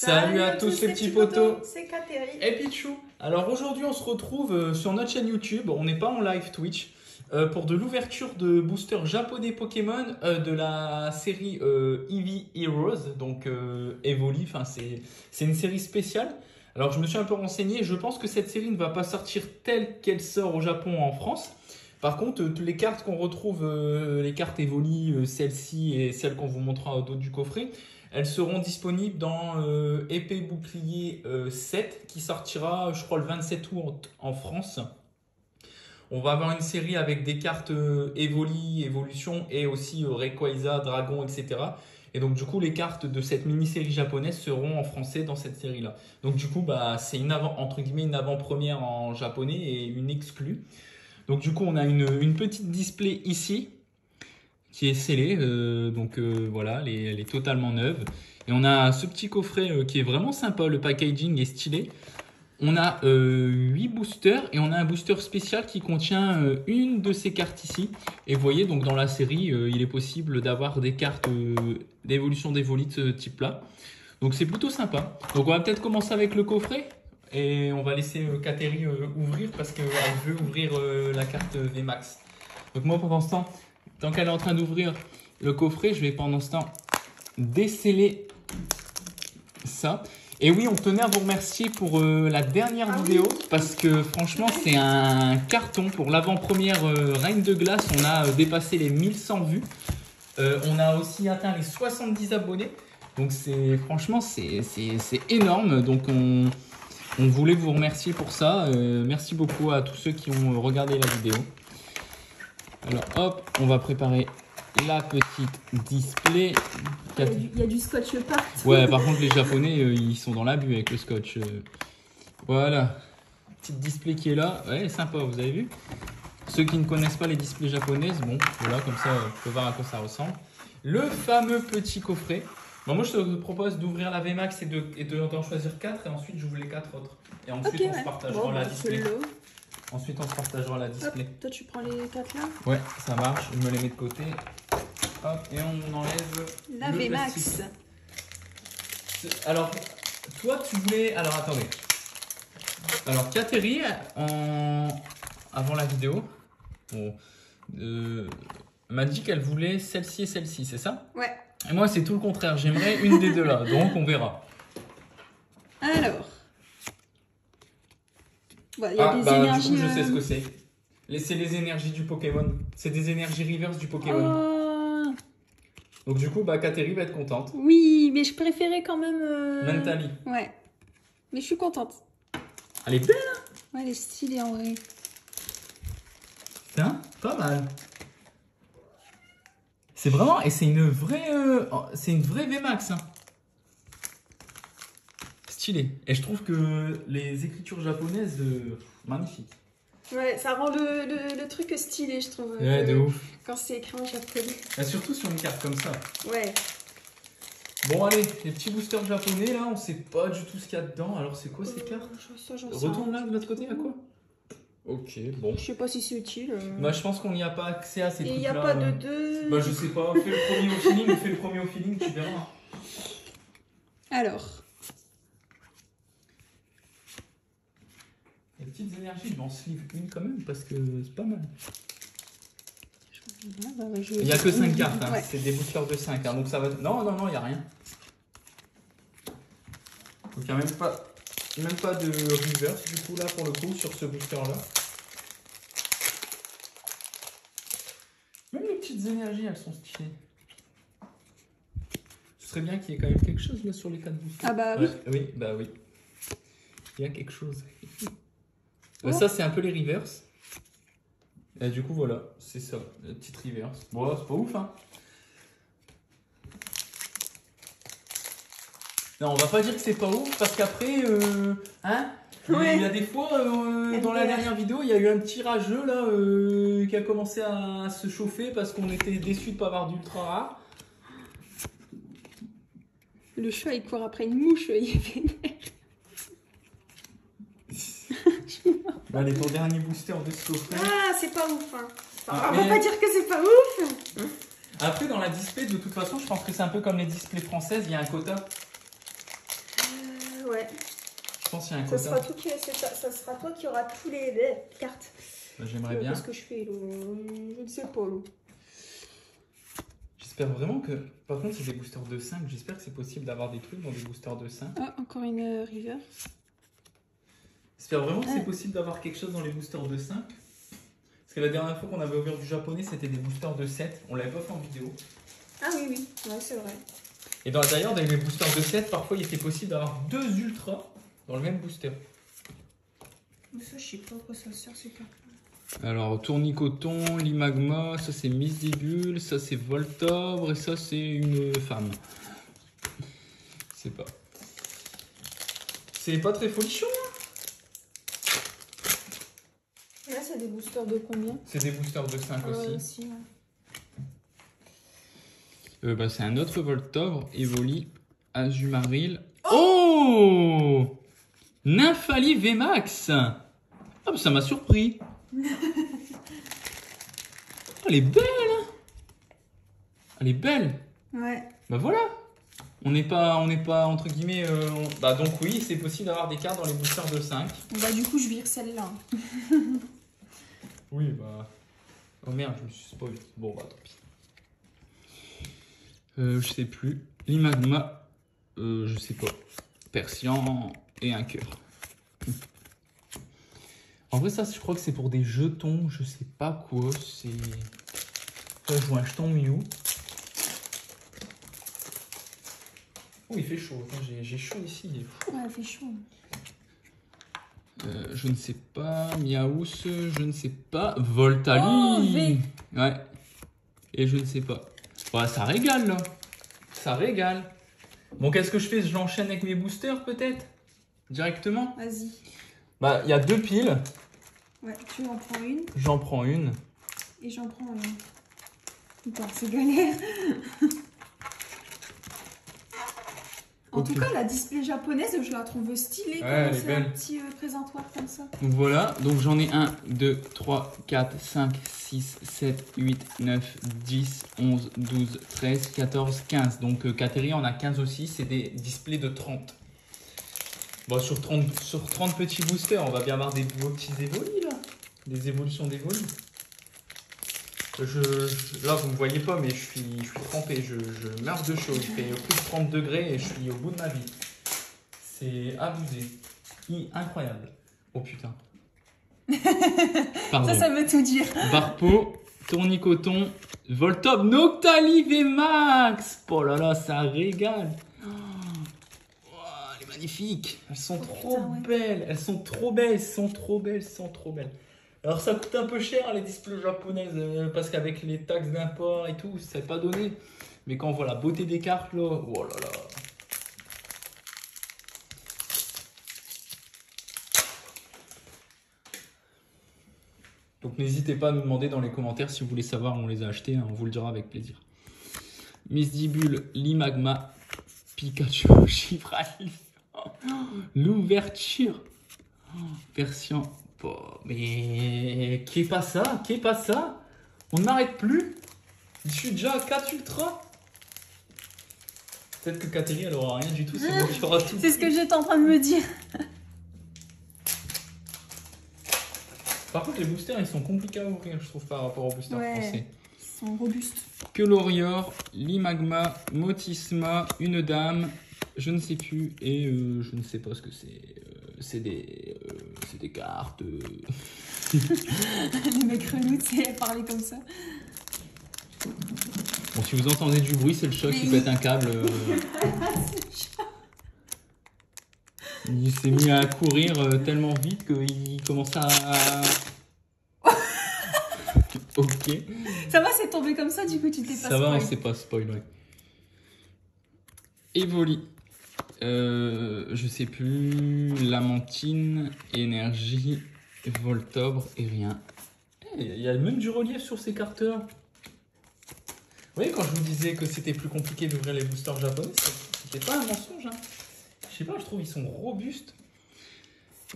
Salut à tous les petits potos, c'est Kateri et Pichou. Alors aujourd'hui on se retrouve sur notre chaîne YouTube, on n'est pas en live Twitch, pour de l'ouverture de boosters japonais Pokémon de la série Eevee Heroes, donc Evoli, enfin c'est une série spéciale. Alors je me suis un peu renseigné, je pense que cette série ne va pas sortir telle qu'elle sort au Japon ou en France. Par contre, toutes les cartes qu'on retrouve, les cartes Evoli, celles-ci et celles qu'on vous montrera au dos du coffret, elles seront disponibles dans Épée Bouclier 7 qui sortira, je crois, le 27 août en France. On va avoir une série avec des cartes Evoli, Evolution et aussi Rayquaza, Dragon, etc. Et donc du coup, les cartes de cette mini-série japonaise seront en français dans cette série-là. Donc du coup, bah, c'est entre guillemets une avant-première en japonais et une exclue. Donc du coup, on a une petite display ici qui est scellée. Voilà, elle est totalement neuve. Et on a ce petit coffret qui est vraiment sympa. Le packaging est stylé. On a 8 boosters et on a un booster spécial qui contient une de ces cartes ici. Et vous voyez, donc dans la série, il est possible d'avoir des cartes d'évolution d'Evoli de ce type-là. Donc c'est plutôt sympa. Donc on va peut-être commencer avec le coffret. Et on va laisser Kateri ouvrir parce qu'elle veut ouvrir la carte VMAX. Donc moi pendant ce temps, tant qu'elle est en train d'ouvrir le coffret, je vais pendant ce temps déceller ça. Et oui, on tenait à vous remercier pour la dernière vidéo parce que franchement c'est un carton pour l'avant-première Reine de Glace. On a dépassé les 1100 vues. On a aussi atteint les 70 abonnés. Donc franchement c'est énorme. Donc on voulait vous remercier pour ça. Merci beaucoup à tous ceux qui ont regardé la vidéo. Alors hop, on va préparer la petite display. Il y a du scotch partout. Ouais, par contre les Japonais, ils sont dans l'abus avec le scotch. Voilà, petite display qui est là. Ouais, sympa, vous avez vu. Ceux qui ne connaissent pas les displays japonaises, bon, voilà, comme ça, vous pouvez voir à quoi ça ressemble. Le fameux petit coffret. Bon, moi, je te propose d'ouvrir la VMAX et d'en choisir 4 et ensuite j'ouvre les 4 autres. Et ensuite, on se partagera la display. Ensuite, on se partagera la display. Hop, toi, tu prends les 4 là? Ouais, ça marche. Je me les mets de côté. Hop, et on enlève la VMAX. Alors, toi, tu voulais... Alors, attendez. Alors, Kateri, avant la vidéo, m'a dit qu'elle voulait celle-ci et celle-ci, c'est ça? Ouais. Et moi, c'est tout le contraire. J'aimerais une des deux là. Donc, on verra. Alors. Bon, y a des énergies. Du coup, je sais ce que c'est. C'est les énergies du Pokémon. C'est des énergies reverse du Pokémon. Donc, du coup, Kateri va être contente. Oui, mais je préférais quand même. Mentally. Ouais. Mais je suis contente. Elle est belle, hein? Ouais, elle est stylée en vrai. Tiens, pas mal. C'est vraiment, et c'est une vraie VMAX. Hein. Stylé. Et je trouve que les écritures japonaises, magnifiques. Ouais, ça rend le truc stylé, je trouve. Ouais, de ouf. Quand c'est écrit en japonais. Et surtout sur une carte comme ça. Ouais. Bon, allez, les petits boosters japonais, là, on sait pas du tout ce qu'il y a dedans. Alors, c'est quoi ces cartes? Retourne là, de l'autre côté, à quoi? Ok, bon. Je sais pas si c'est utile. Je pense qu'on n'y a pas accès à ces trucs-là. Et il n'y a pas de deux. Je sais pas. Fais le premier au feeling, tu verras. Alors. Les petites énergies, je vais en sleeve une quand même parce que c'est pas mal. Il n'y a que 5 cartes, hein. Ouais. C'est des boosters de 5. Hein. Donc ça va. Non, il n'y a rien. Donc il n'y a même pas de reverse du coup là pour le coup sur ce booster là. Même les petites énergies elles sont stylées. Ce serait bien qu'il y ait quand même quelque chose là sur les 4 boosters. Ah bah oui. Oui, bah oui. Il y a quelque chose. Ça c'est un peu les reverse. Et du coup voilà, c'est ça, la petite reverse. Bon, c'est pas ouf hein. Non, on va pas dire que c'est pas ouf parce qu'après, il y a des fois, dans la dernière vidéo, il y a eu un petit rageux là qui a commencé à se chauffer parce qu'on était déçus de ne pas avoir d'ultra rare. Le chat il court après une mouche, il est vénère. Allez, ton dernier booster de ce coffret. Ah, c'est pas ouf hein. On va pas dire que c'est pas ouf. Après, dans la display, de toute façon, je pense que c'est un peu comme les displays françaises, il y a un quota. Ouais. Je pense qu'il y a un Ça quota. ça sera toi qui auras tous les cartes. Bah, j'aimerais bien. Qu'est-ce que je fais là? Je ne sais pas là. J'espère vraiment que... Par contre, c'est des boosters de 5. J'espère que c'est possible d'avoir des trucs dans des boosters de 5. Ah, encore une river. J'espère vraiment que c'est possible d'avoir quelque chose dans les boosters de 5. Parce que la dernière fois qu'on avait ouvert du japonais, c'était des boosters de 7. On l'avait pas fait en vidéo. Ah oui, oui. Ouais, c'est vrai. Et d'ailleurs, dans les boosters de 7, parfois il était possible d'avoir 2 ultras dans le même booster. Mais ça, je sais pas à quoi ça sert ces cartes. Alors, Tournicoton, Limagma, ça c'est Misdibule, ça c'est Voltobre et ça c'est une femme. Je sais pas. C'est pas très folichon. Là, c'est des boosters de combien? C'est des boosters de 5 aussi. Ouais. Bah, c'est un autre Voltobre, Evoli, Azumaril. Oh, Nymphali VMAX. Ah, bah, ça m'a surpris. Oh, elle est belle, hein. Elle est belle. Ouais. Bah voilà. On n'est pas entre guillemets. Bah donc oui, c'est possible d'avoir des cartes dans les boosters de 5. Bah du coup, je vire celle-là. Oui, bah. Oh merde, je me suis spoil. Bon, bah tant pis. Je sais plus. Limagma, je sais pas. Persian et un cœur. En vrai, ça, je crois que c'est pour des jetons. Je sais pas quoi. C'est. Là, je joue un jeton Mew. Oh, il fait chaud. Attends, j'ai chaud ici. Il est fou. Ouais, elle fait chaud. Je ne sais pas. Miaous, je ne sais pas. Voltali. Oh, V. Ouais. Et je ne sais pas. Ouais, ça régale là. Ça régale. Bon, qu'est-ce que je fais? Je l'enchaîne avec mes boosters peut-être? Directement? Vas-y. Bah, il y a 2 piles. Ouais, tu en prends une J'en prends une. et j'en prends une. Putain, c'est galère. En Ok. tout cas, la display japonaise, je la trouve stylée. Ouais, elle est c'est belle. un petit présentoir comme ça. Donc voilà, donc j'en ai 1, 2, 3, 4, 5, 6, 7, 8, 9, 10, 11, 12, 13, 14, 15. Donc Kateri en a 15 aussi, c'est des displays de 30. Bon, sur 30 petits boosters, on va bien avoir des beaux petits évolis là. Des évolutions d'évolis. Là, vous ne me voyez pas, mais je suis trempé, je meurs de chaud. Il fait plus de 30 degrés et je suis au bout de ma vie. C'est abusé. Incroyable. Oh putain. Pardon. Ça veut tout dire. Barpo, Tournicoton, Voltop, Noctali VMAX. Oh là là, ça régale. Oh, elle est magnifique. Elles sont trop putain, ouais. belles. Elles sont trop belles. Elles sont trop belles. Elles sont trop belles. Alors ça coûte un peu cher les displays japonaises parce qu'avec les taxes d'import et tout, ça n'est pas donné. Mais quand on voit la beauté des cartes là, oh là là. Donc n'hésitez pas à nous demander dans les commentaires si vous voulez savoir où on les a achetés, hein, on vous le dira avec plaisir. Misdibule, Limagma, Pikachu, Givralif, l'ouverture, Persian. Oh, mais qui est pas ça? Qui est pas ça? On ne m'arrête plus. Je suis déjà à 4 ultras. Peut-être que Kateri elle aura rien du tout, c'est moi qui aura tout. C'est ce que j'étais en train de me dire. Par contre les boosters ils sont compliqués à ouvrir je trouve par rapport aux boosters français. Ils sont robustes. Kelorior, Limagma, Motisma, une dame, je ne sais plus et je ne sais pas ce que c'est. C'est des cartes. Les mecs relous, c'est parler comme ça. Bon, si vous entendez du bruit, c'est le chat qui pète un câble. Il s'est mis à courir tellement vite qu'il commence à... Ok. Ça va, c'est tombé comme ça, du coup, tu t'es pas Ça va, spoil. c'est pas spoil, ouais. Evoli. Je sais plus. Lamantine, Énergie, Voltobre et rien. Il y a même du relief sur ces cartes-là. Vous voyez, quand je vous disais que c'était plus compliqué d'ouvrir les boosters japonais, c'était pas un mensonge. Hein. Je sais pas, je trouve ils sont robustes.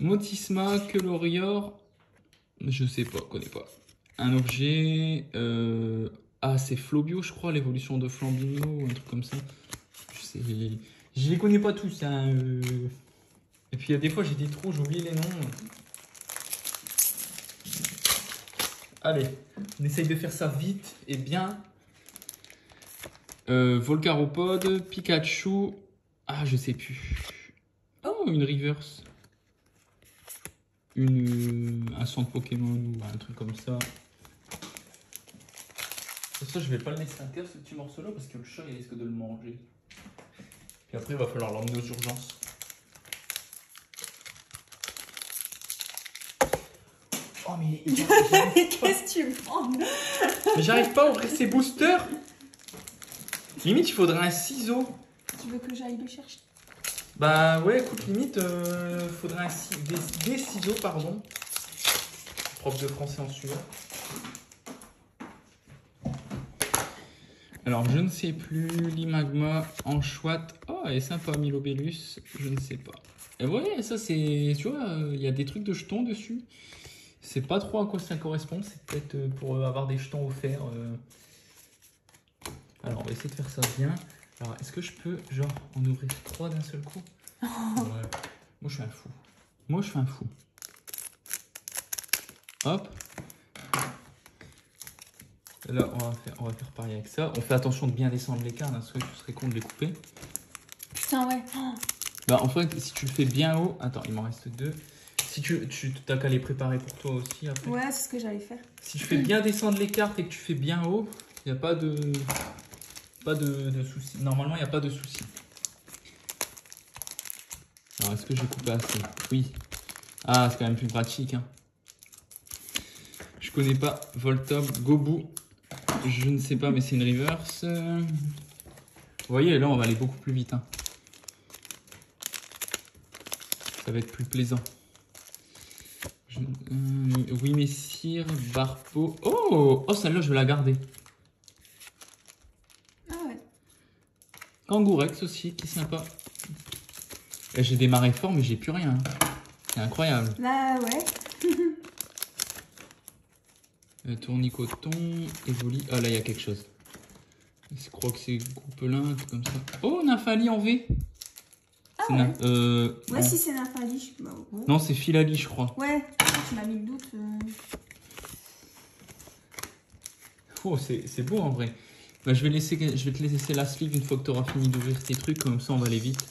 Motisma, Kelorior, je sais pas, connais pas. Un objet. Ah, c'est Flobio, je crois, l'évolution de Flambino, ou un truc comme ça. Je les connais pas tous. Hein, Et puis il y a des fois j'ai des trous, j'oublie les noms. Allez, on essaye de faire ça vite et bien. Volcaropod, Pikachu. Ah, je sais plus. Oh, une reverse. Un centre Pokémon ou un truc comme ça. Ça, je vais pas le laisser à terre ce petit morceau-là parce que le chat il risque de le manger. Puis après, il va falloir l'emmener aux urgences. Oh, mais. Qu'est-ce que tu prends? Mais j'arrive pas à ouvrir ces boosters. Limite, il faudrait un ciseau. Tu veux que j'aille le chercher? Bah ouais, écoute, limite, faudrait des ciseaux, pardon. Prof de français en sueur. Alors, je ne sais plus. L'Imagma en chouette. Oh, elle est sympa, Milobellus. Je ne sais pas. Et ouais, ça c'est. Tu vois, il y a des trucs de jetons dessus. C'est pas trop à quoi ça correspond. C'est peut-être pour avoir des jetons offerts. Alors, on va essayer de faire ça bien. Alors, est-ce que je peux, genre, en ouvrir 3 d'un seul coup? Ouais. Moi, je suis un fou. Moi, je suis un fou. Hop. Là, on va faire pareil avec ça. On fait attention de bien descendre les cartes, hein, parce que ce serait con de les couper. Putain, ouais. Bah, en fait, si tu le fais bien haut... Attends, il m'en reste 2. Si tu t'as qu'à les préparer pour toi aussi, après. Ouais, c'est ce que j'allais faire. Si tu fais bien descendre les cartes et que tu fais bien haut, il n'y a pas de... soucis. Normalement, il n'y a pas de soucis. Alors, est-ce que je coupe assez? Oui. Ah, c'est quand même plus pratique. Hein. Je connais pas Voltop, Gobu. Je ne sais pas, mais c'est une reverse. Vous voyez, là, on va aller beaucoup plus vite. Hein. Ça va être plus plaisant. Oui, messire, Barpo. Oh, celle-là, je vais la garder. Ah ouais. Kangourex aussi, qui est sympa. J'ai démarré fort, mais j'ai plus rien. C'est incroyable. Bah ouais. Tournicoton, Evoli. Ah là, il y a quelque chose. Je crois que c'est Goupelin, un truc comme ça. Oh, Nymphali en V. Ah ouais. Ouais, si c'est Nymphali. Bah, ouais. Non, c'est Filali, je crois. Ouais, tu m'as mis le doute. Oh, c'est beau en vrai. Bah, je vais te laisser la sleeve une fois que tu auras fini d'ouvrir tes trucs, comme ça on va aller vite.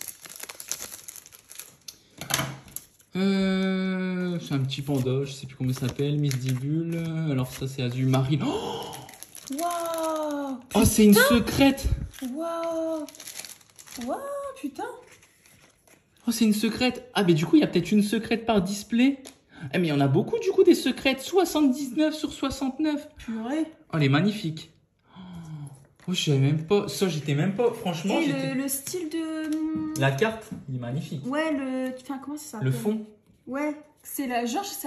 C'est un petit panda, je sais plus comment il s'appelle, Miss Dibule. Alors ça c'est Azumarill. Oh, Waouh. oh c'est une secrète. Waouh. Waouh, putain. Oh c'est une secrète. Ah mais du coup il y a peut-être une secrète par display. Eh mais il y en a beaucoup du coup des secrètes. 79 sur 69. Purée. Oh elle est magnifique. Oh je savais même pas. Ça j'étais même pas. Franchement Et le style de... La carte, il est magnifique. Ouais, enfin, comment ça s'appelle? Le fond. Ouais, c'est la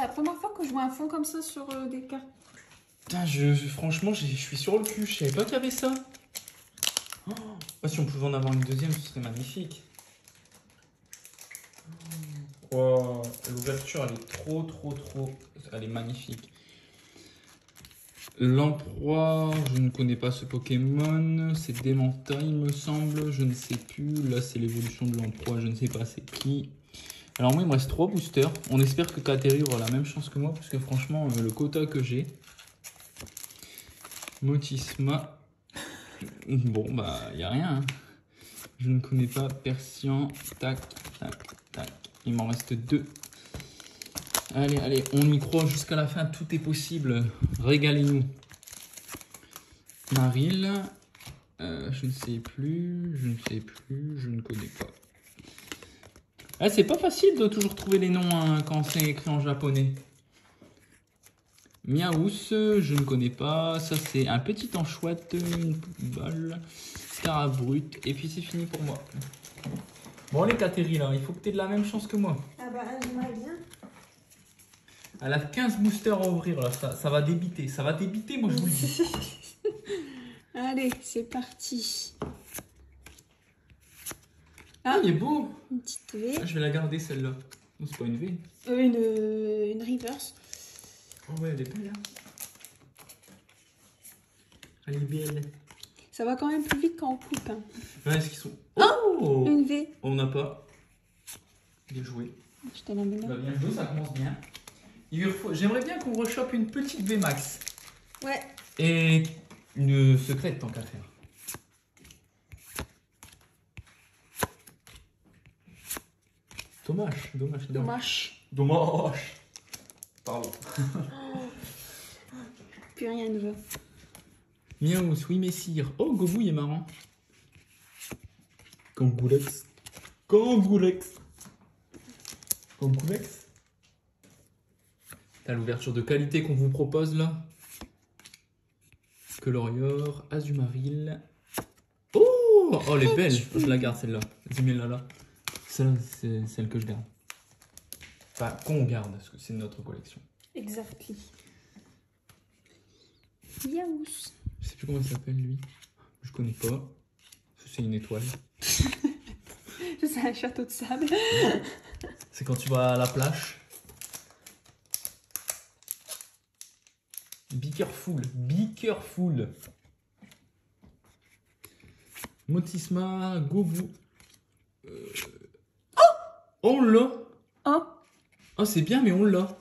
première fois que je vois un fond comme ça sur des cartes. Putain, franchement, je suis sur le cul. Je savais pas qu'il y avait ça. Oh, si on pouvait en avoir une deuxième, ce serait magnifique. Wow. L'ouverture, elle est trop. Elle est magnifique. Lamproie, je ne connais pas ce Pokémon. C'est Démenta, il me semble. Je ne sais plus. Là, c'est l'évolution de Lamproie. Je ne sais pas c'est qui. Alors moi, il me reste 3 boosters. On espère que Kateru aura la même chance que moi. Parce que franchement, le quota que j'ai. Motisma. Bon, bah, il n'y a rien. Hein. Je ne connais pas. Persian. Tac. Il m'en reste 2. Allez, on y croit jusqu'à la fin, tout est possible. Régalez-nous. Maril. Je ne sais plus, je ne connais pas. Ah, c'est pas facile de toujours trouver les noms hein, quand c'est écrit en japonais. Miaous, je ne connais pas. Ça, c'est un petit enchouette, une balle. Scarabrut. Et puis, c'est fini pour moi. Bon, les Katery, là, il faut que tu aies de la même chance que moi. Ah bah, j'aimerais bien. Elle a 15 boosters à ouvrir là, ça va débiter. Ça va débiter, moi je vous le dis. Allez, c'est parti. Ah, il est beau. Une petite V. Ah, je vais la garder celle-là. Oh, c'est pas une V. Une reverse. Oh ouais, elle est belle. Hein. Elle est belle. Ça va quand même plus vite quand on coupe. Hein. Ouais, est-ce qu'ils sont... Oh, une V. on n'a pas. Bien joué. Je te la mets là. Bah, bien joué, ça commence bien. J'aimerais bien qu'on rechoppe une petite VMAX. Ouais. Et une secrète tant qu'à faire. Dommage. Pardon. Plus rien ne va. Miaous, oui messire. Oh, Gobu, il est marrant. Kangoulex. T'as l'ouverture de qualité qu'on vous propose là. Colorior, Azumaril. Oh, elle est belle. Je la garde celle-là. Vas-y, mets-la là. Celle-là, c'est celle que je garde. Enfin, qu'on garde, parce que c'est notre collection. Exactly. Yaous. Je sais plus comment il s'appelle lui. Je connais pas. C'est une étoile. C'est un château de sable. C'est quand tu vas à la plage. Be careful. Motisma, Gobu. Oh, on l'a. Oh. Oh, c'est bien, mais on l'a.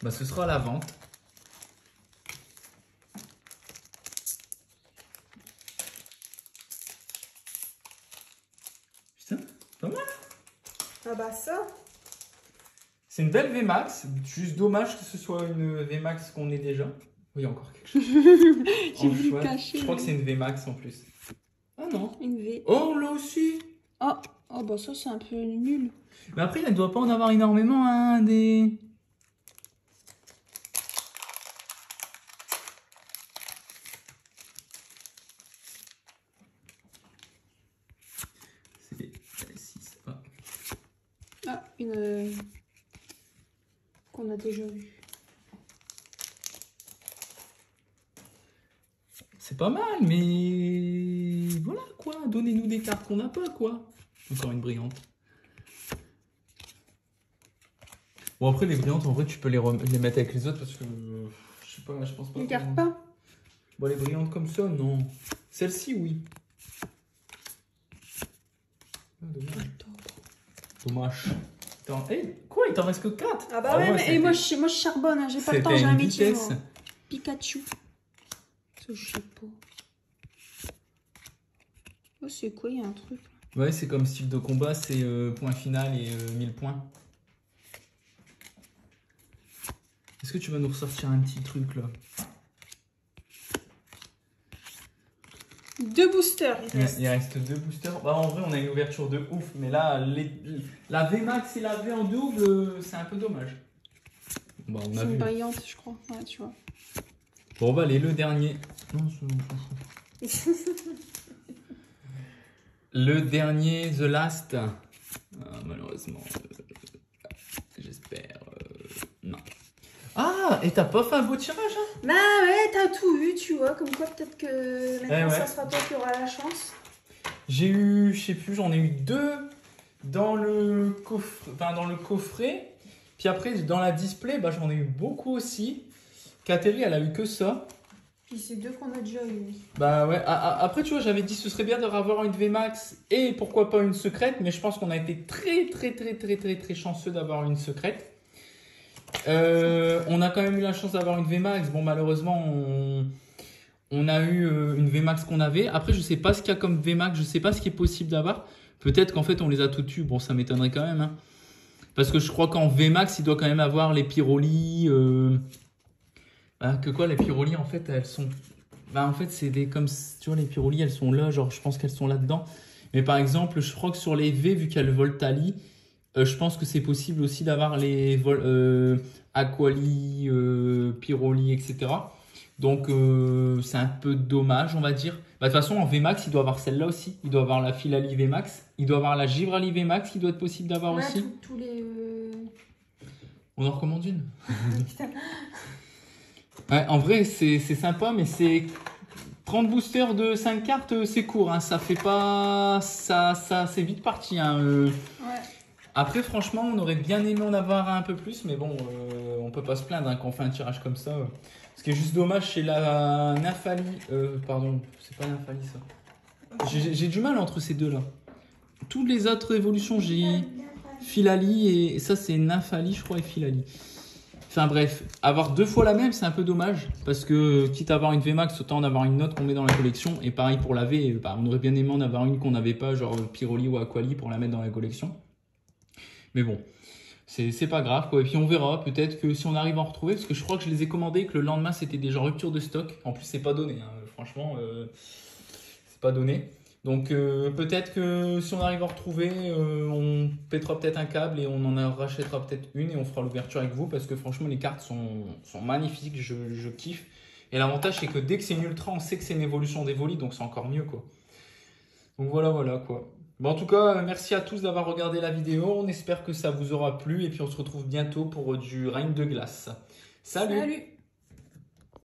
Bah, ce sera à la vente. Putain, pas mal. Ah bah ça. C'est une belle VMAX. Juste dommage que ce soit une VMAX qu'on ait déjà. Oui, encore quelque chose. J'ai voulu cacher. Je crois que c'est une VMAX en plus. Ah non. Une V. Oh, là aussi. Oh bah ça c'est un peu nul. Mais après, il ne doit pas en avoir énormément, hein, des... C'est des 6. Ah. Ah, une... qu'on a déjà vue. C'est pas mal, mais... Voilà, quoi. Donnez-nous des cartes qu'on n'a pas, quoi. Encore une brillante. Bon, après, les brillantes, en vrai, tu peux les mettre avec les autres parce que... je sais pas, je pense pas... Une carte pas. Bon, les brillantes comme ça, non. Celle-ci, oui. Ah, dommage. Attends, quoi, il t'en reste que 4? Ah bah ouais, mais moi je charbonne, hein. J'ai pas le temps, j'ai un métier. Pikachu. Ça, je sais pas. Oh, c'est quoi, il y a un truc. Ouais, c'est comme style de combat, c'est point final et 1000 points. Est-ce que tu vas nous ressortir un petit truc là? 2 boosters, Il reste 2 boosters. Bah, en vrai, on a une ouverture de ouf, mais là, la VMAX et la V en double, c'est un peu dommage. Bah, on a c'est vu. une brillante, je crois. Ouais, tu vois. Bon, bah, allez, le dernier. Non, le dernier, The Last. Ah, malheureusement, j'espère. Non. Ah, et t'as pas fait un beau tirage, hein? Bah ouais, t'as tout vu, tu vois. Comme quoi, peut-être que maintenant, ouais. ça sera toi qui auras la chance. J'ai eu, je sais plus, j'en ai eu 2 dans le coffret. Puis après, dans la display, bah, j'en ai eu beaucoup aussi. Catherine, elle a eu que ça. Puis c'est 2 qu'on a déjà eu. Bah ouais, après tu vois, j'avais dit ce serait bien de revoir une VMAX et pourquoi pas une secrète, mais je pense qu'on a été très chanceux d'avoir une secrète. On a quand même eu la chance d'avoir une VMAX. Bon, malheureusement, on a eu une VMAX qu'on avait. Après, je sais pas ce qu'il y a comme VMAX, je sais pas ce qui est possible d'avoir. Peut-être qu'en fait, on les a toutes eues. Bon, ça m'étonnerait quand même, hein. Parce que je crois qu'en VMAX, il doit quand même avoir les Pyroli. Que quoi, les Pyroli, en fait, elles sont... Bah, en fait, c'est des... Comme, tu vois, les Pyroli, elles sont là, genre, je pense qu'elles sont là-dedans. Mais par exemple, je crois que sur les V, vu qu'il y a le Voltali, je pense que c'est possible aussi d'avoir les Aquali, Pyroli, etc. Donc, c'est un peu dommage, on va dire. Bah, de toute façon, en VMAX, il doit avoir celle-là aussi. Il doit avoir la Filali VMAX. Il doit avoir la Givrali VMAX qui doit être possible d'avoir aussi. Tous les... On en recommande une. Ouais, en vrai, c'est sympa, mais c'est 30 boosters de 5 cartes, c'est court. Hein. Ça fait pas... Ça c'est vite parti. Hein. Ouais. Après, franchement, on aurait bien aimé en avoir un peu plus, mais bon, on peut pas se plaindre hein, quand on fait un tirage comme ça. Ce qui est juste dommage, c'est la Nymphali. Pardon, c'est pas Nymphali ça. J'ai du mal entre ces deux-là. Toutes les autres évolutions, j'ai Filali et ça c'est Nafali je crois et Filali. Enfin bref, avoir 2 fois la même c'est un peu dommage parce que quitte à avoir une VMAX autant en avoir une autre qu'on met dans la collection et pareil pour la V, bah, on aurait bien aimé en avoir une qu'on n'avait pas genre Piroli ou Aquali pour la mettre dans la collection. Mais bon, c'est pas grave quoi et puis on verra peut-être que si on arrive à en retrouver parce que je crois que je les ai commandés et que le lendemain c'était déjà rupture de stock. En plus c'est pas donné, hein. Franchement c'est pas donné. Donc peut-être que si on arrive à en retrouver, on pètera peut-être un câble et on en rachètera peut-être une et on fera l'ouverture avec vous parce que franchement les cartes sont magnifiques, je kiffe. Et l'avantage c'est que dès que c'est une ultra, on sait que c'est une évolution d'Evoli, donc c'est encore mieux quoi. Donc voilà quoi. Bon, en tout cas, merci à tous d'avoir regardé la vidéo, on espère que ça vous aura plu et puis on se retrouve bientôt pour du règne de glace. Salut.